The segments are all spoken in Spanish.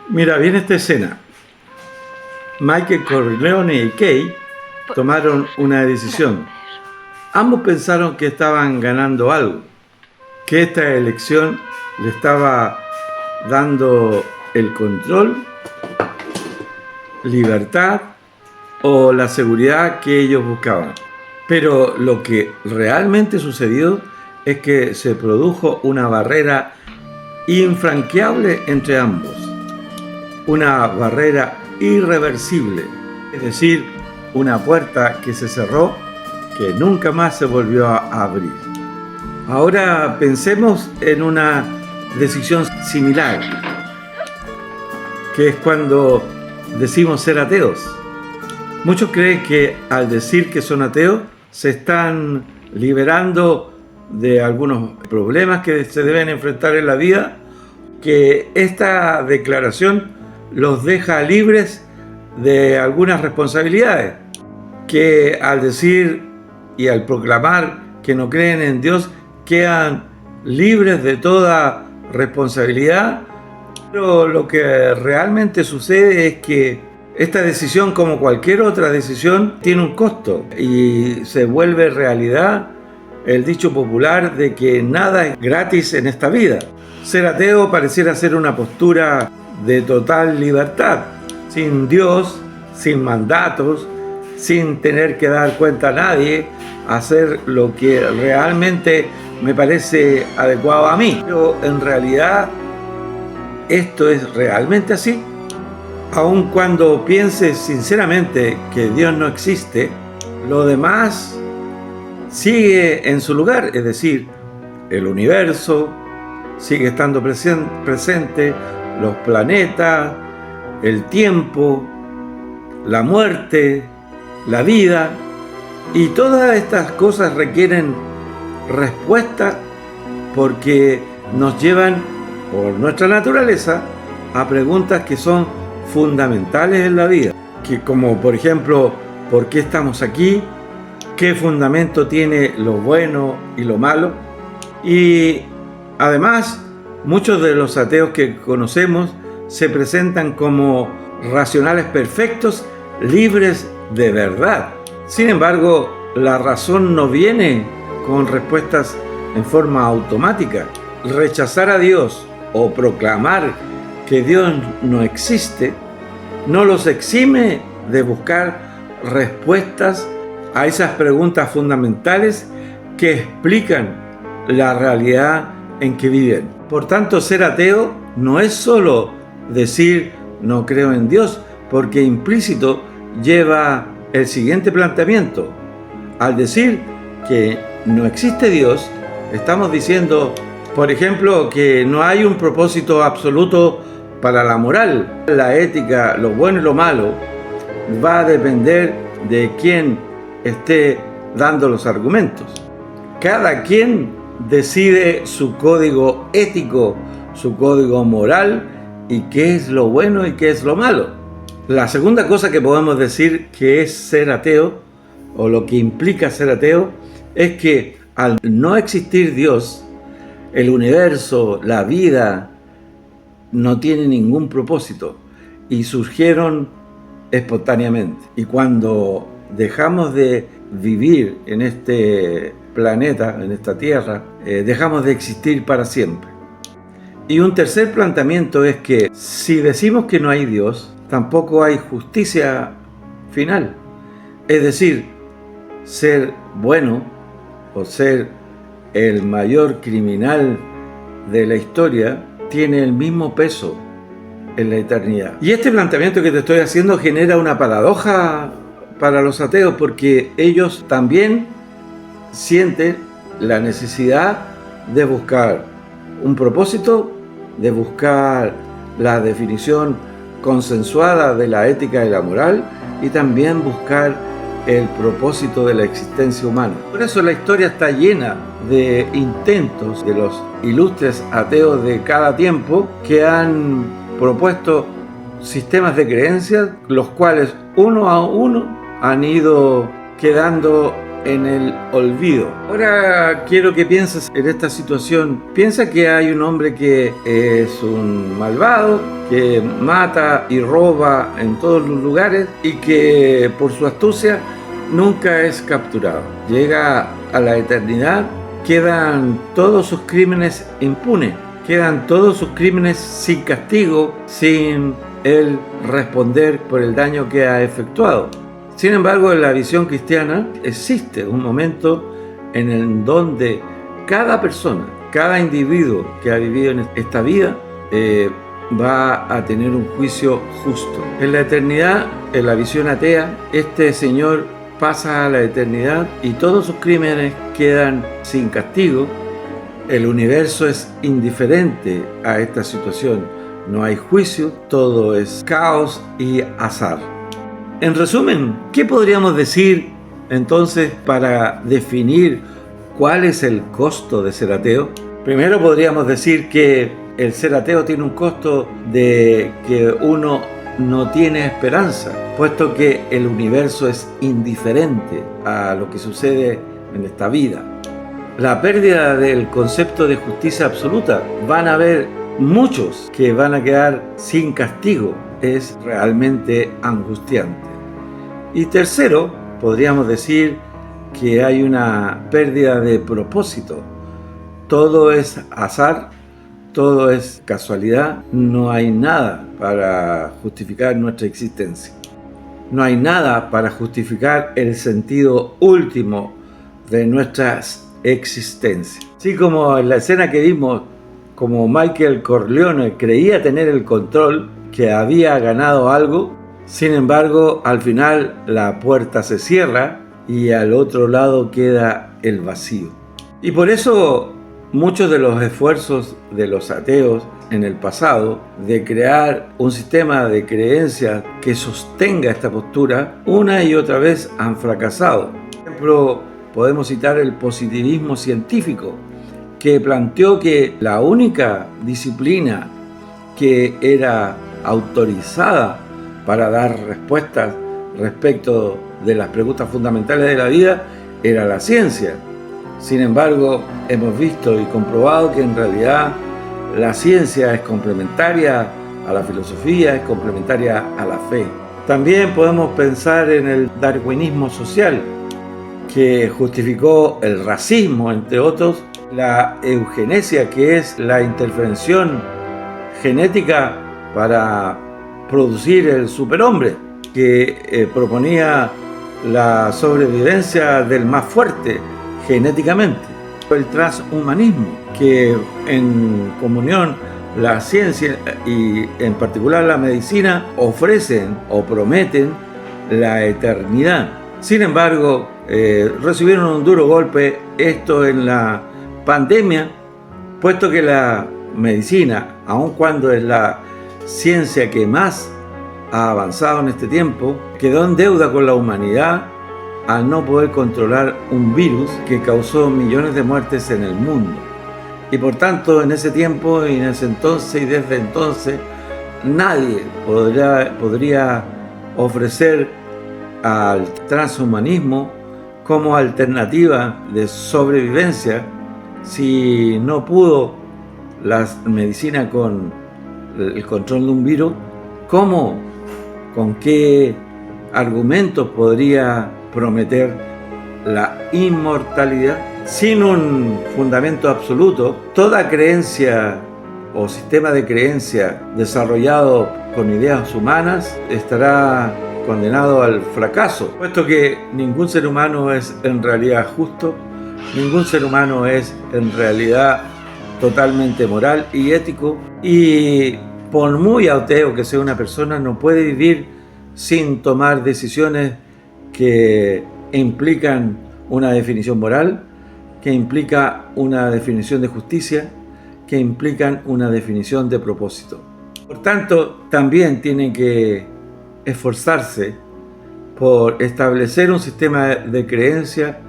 Mira bien esta escena. Michael Corleone y Kay tomaron una decisión. Ambos pensaron que estaban ganando algo, que esta elección le estaba dando el control, libertad o la seguridad que ellos buscaban. Pero lo que realmente sucedió es que se produjo una barrera infranqueable entre ambos, una barrera irreversible, es decir, una puerta que se cerró, que nunca más se volvió a abrir. Ahora pensemos en una decisión similar, que es cuando decimos ser ateos. Muchos creen que al decir que son ateos se están liberando de algunos problemas que se deben enfrentar en la vida, que esta declaración los deja libres de algunas responsabilidades, que al decir y al proclamar que no creen en Dios quedan libres de toda responsabilidad. Pero lo que realmente sucede es que esta decisión, como cualquier otra decisión, tiene un costo y se vuelve realidad el dicho popular de que nada es gratis en esta vida. Ser ateo pareciera ser una postura de total libertad, sin Dios, sin mandatos, sin tener que dar cuenta a nadie, hacer lo que realmente me parece adecuado a mí. Pero en realidad, ¿esto es realmente así? Aun cuando pienses sinceramente que Dios no existe, lo demás sigue en su lugar, es decir, el universo sigue estando presente, los planetas, el tiempo, la muerte, la vida, y todas estas cosas requieren respuesta porque nos llevan, por nuestra naturaleza, a preguntas que son fundamentales en la vida, que como por ejemplo, ¿por qué estamos aquí? ¿Qué fundamento tiene lo bueno y lo malo? Y además, muchos de los ateos que conocemos se presentan como racionales perfectos, libres de verdad. Sin embargo, la razón no viene con respuestas en forma automática. Rechazar a Dios o proclamar que Dios no existe no los exime de buscar respuestas a esas preguntas fundamentales que explican la realidad en que viven. Por tanto, ser ateo no es solo decir no creo en Dios, porque implícito lleva el siguiente planteamiento. Al decir que no existe Dios, estamos diciendo, por ejemplo, que no hay un propósito absoluto para la moral. La ética, lo bueno y lo malo, va a depender de quién esté dando los argumentos. Cada quien decide su código ético, su código moral y qué es lo bueno y qué es lo malo. La segunda cosa que podemos decir que es ser ateo, o lo que implica ser ateo, es que al no existir Dios, el universo, la vida, no tiene ningún propósito y surgieron espontáneamente. Y cuando dejamos de vivir en este planeta, en esta tierra, dejamos de existir para siempre. Y un tercer planteamiento es que si decimos que no hay Dios, tampoco hay justicia final. Es decir, ser bueno o ser el mayor criminal de la historia tiene el mismo peso en la eternidad. Y este planteamiento que te estoy haciendo genera una paradoja para los ateos, porque ellos también sienten la necesidad de buscar un propósito, de buscar la definición consensuada de la ética y la moral, y también buscar el propósito de la existencia humana. Por eso la historia está llena de intentos de los ilustres ateos de cada tiempo que han propuesto sistemas de creencias, los cuales uno a uno han ido quedando en el olvido. Ahora quiero que pienses en esta situación. Piensa que hay un hombre que es un malvado, que mata y roba en todos los lugares y que por su astucia nunca es capturado. Llega a la eternidad, quedan todos sus crímenes impunes, quedan todos sus crímenes sin castigo, sin él responder por el daño que ha efectuado. Sin embargo, en la visión cristiana existe un momento en el donde cada persona, cada individuo que ha vivido en esta vida va a tener un juicio justo. En la eternidad, en la visión atea, este Señor pasa a la eternidad y todos sus crímenes quedan sin castigo. El universo es indiferente a esta situación. No hay juicio, todo es caos y azar. En resumen, ¿qué podríamos decir entonces para definir cuál es el costo de ser ateo? Primero podríamos decir que el ser ateo tiene un costo de que uno no tiene esperanza, puesto que el universo es indiferente a lo que sucede en esta vida. La pérdida del concepto de justicia absoluta. Van a haber muchos que van a quedar sin castigo. Es realmente angustiante. Y tercero, podríamos decir que hay una pérdida de propósito. Todo es azar, todo es casualidad, no hay nada para justificar nuestra existencia. No hay nada para justificar el sentido último de nuestra existencia. Así como en la escena que vimos, como Michael Corleone creía tener el control, que había ganado algo, sin embargo, al final la puerta se cierra y al otro lado queda el vacío. Y por eso muchos de los esfuerzos de los ateos en el pasado de crear un sistema de creencias que sostenga esta postura, una y otra vez han fracasado. Por ejemplo, podemos citar el positivismo científico, que planteó que la única disciplina que era autorizada para dar respuestas respecto de las preguntas fundamentales de la vida era la ciencia. Sin embargo, hemos visto y comprobado que en realidad la ciencia es complementaria a la filosofía, es complementaria a la fe. También podemos pensar en el darwinismo social, que justificó el racismo, entre otros, la eugenesia, que es la intervención genética para producir el superhombre, que proponía la sobrevivencia del más fuerte genéticamente. El transhumanismo, que en comunión la ciencia y en particular la medicina ofrecen o prometen la eternidad. Sin embargo, recibieron un duro golpe esto en la pandemia, puesto que la medicina, aun cuando es la ciencia que más ha avanzado en este tiempo, quedó en deuda con la humanidad al no poder controlar un virus que causó millones de muertes en el mundo. Y por tanto, en ese tiempo y en ese entonces y desde entonces, nadie podría ofrecer al transhumanismo como alternativa de sobrevivencia si no pudo la medicina con el control de un virus. ¿Cómo? ¿Con qué argumentos podría prometer la inmortalidad? Sin un fundamento absoluto, toda creencia o sistema de creencia desarrollado con ideas humanas estará condenado al fracaso, puesto que ningún ser humano es en realidad justo, ningún ser humano es en realidad totalmente moral y ético, y por muy ateo que sea una persona, no puede vivir sin tomar decisiones que implican una definición moral, que implica una definición de justicia, que implican una definición de propósito. Por tanto, también tiene que esforzarse por establecer un sistema de creencia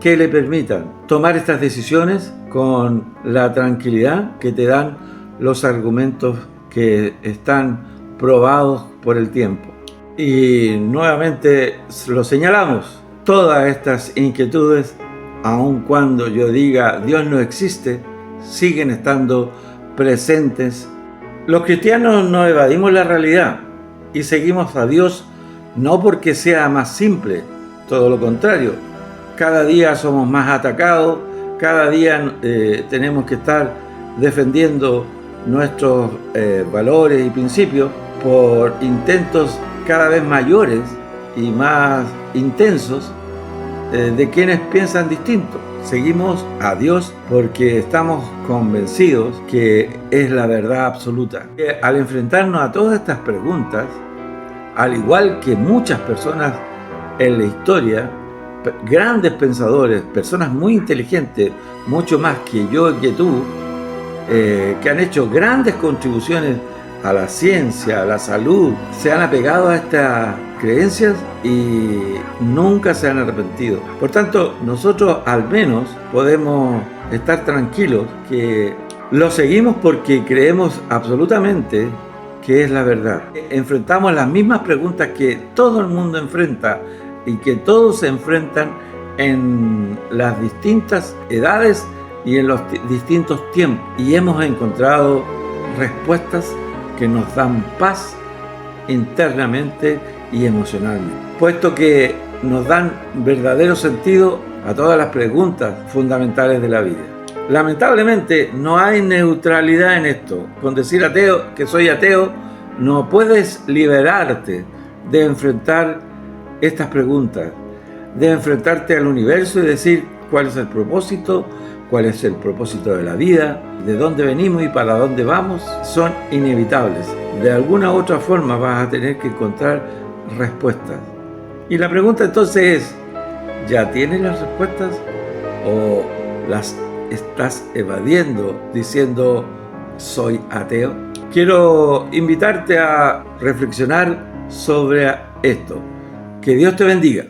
que le permitan tomar estas decisiones con la tranquilidad que te dan los argumentos que están probados por el tiempo. Y nuevamente lo señalamos, todas estas inquietudes, aun cuando yo diga Dios no existe, siguen estando presentes. Los cristianos no evadimos la realidad y seguimos a Dios no porque sea más simple, todo lo contrario. Cada día somos más atacados, cada día tenemos que estar defendiendo nuestros valores y principios por intentos cada vez mayores y más intensos de quienes piensan distinto. Seguimos a Dios porque estamos convencidos que es la verdad absoluta. Al enfrentarnos a todas estas preguntas, al igual que muchas personas en la historia, grandes pensadores, personas muy inteligentes, mucho más que yo y que tú, que han hecho grandes contribuciones a la ciencia, a la salud, se han apegado a estas creencias y nunca se han arrepentido. Por tanto, nosotros al menos podemos estar tranquilos que lo seguimos porque creemos absolutamente que es la verdad. Enfrentamos las mismas preguntas que todo el mundo enfrenta y que todos se enfrentan en las distintas edades y en los distintos tiempos. Y hemos encontrado respuestas que nos dan paz internamente y emocionalmente, puesto que nos dan verdadero sentido a todas las preguntas fundamentales de la vida. Lamentablemente no hay neutralidad en esto. Con decir ateo, que soy ateo, no puedes liberarte de enfrentar estas preguntas, de enfrentarte al universo y decir cuál es el propósito de la vida, de dónde venimos y para dónde vamos. Son inevitables. De alguna u otra forma vas a tener que encontrar respuestas. Y la pregunta entonces es, ¿ya tienes las respuestas o las estás evadiendo diciendo soy ateo? Quiero invitarte a reflexionar sobre esto. Que Dios te bendiga.